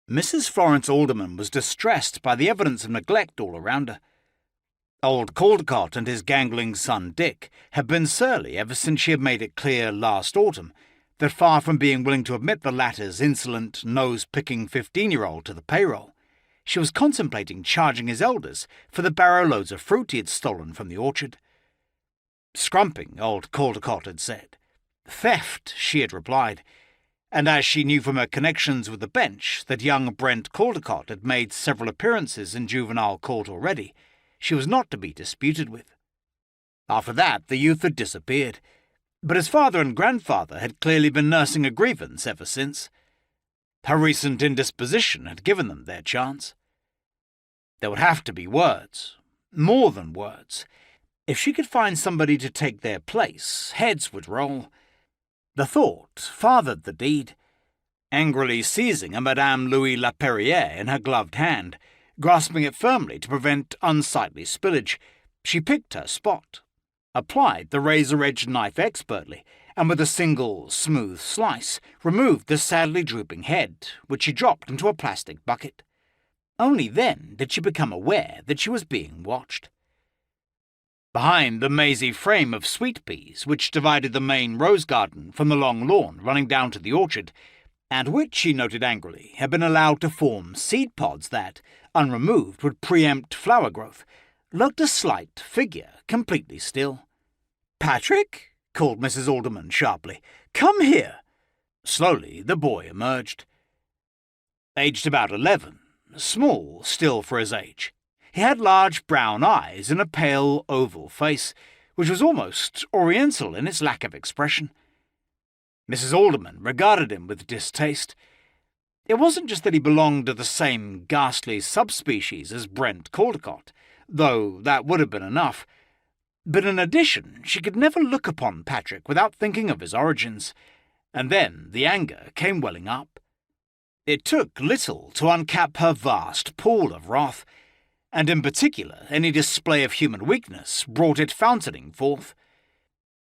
Mrs. Florence Aldermann was distressed by the evidence of neglect all around her. Old Caldecott and his gangling son Dick had been surly ever since she had made it clear last autumn that, far from being willing to admit the latter's insolent, nose-picking 15-year-old to the payroll, she was contemplating charging his elders for the barrow-loads of fruit he had stolen from the orchard. Scrumping, old Caldecott had said. Theft, she had replied, and as she knew from her connections with the bench that young Brent Caldecott had made several appearances in juvenile court already, she was not to be disputed with. After that, the youth had disappeared, but his father and grandfather had clearly been nursing a grievance ever since. Her recent indisposition had given them their chance. There would have to be words, more than words. If she could find somebody to take their place, heads would roll. The thought fathered the deed. Angrily seizing a Madame Louis Laperriere in her gloved hand, grasping it firmly to prevent unsightly spillage, she picked her spot, applied the razor-edged knife expertly, and with a single, smooth slice, removed the sadly drooping head, which she dropped into a plastic bucket. Only then did she become aware that she was being watched. Behind the mazy frame of sweet peas which divided the main rose garden from the long lawn running down to the orchard, and which, she noted angrily, had been allowed to form seed pods that, unremoved, would preempt flower growth, lurked a slight figure, completely still. "Patrick?" called Mrs. Aldermann sharply. "Come here." Slowly the boy emerged. Aged about 11, small still for his age. He had large brown eyes and a pale oval face, which was almost oriental in its lack of expression. Mrs. Aldermann regarded him with distaste. It wasn't just that he belonged to the same ghastly subspecies as Brent Caldecott, though that would have been enough. But in addition, she could never look upon Patrick without thinking of his origins, and then the anger came welling up. It took little to uncap her vast pool of wrath, and in particular any display of human weakness brought it fountaining forth.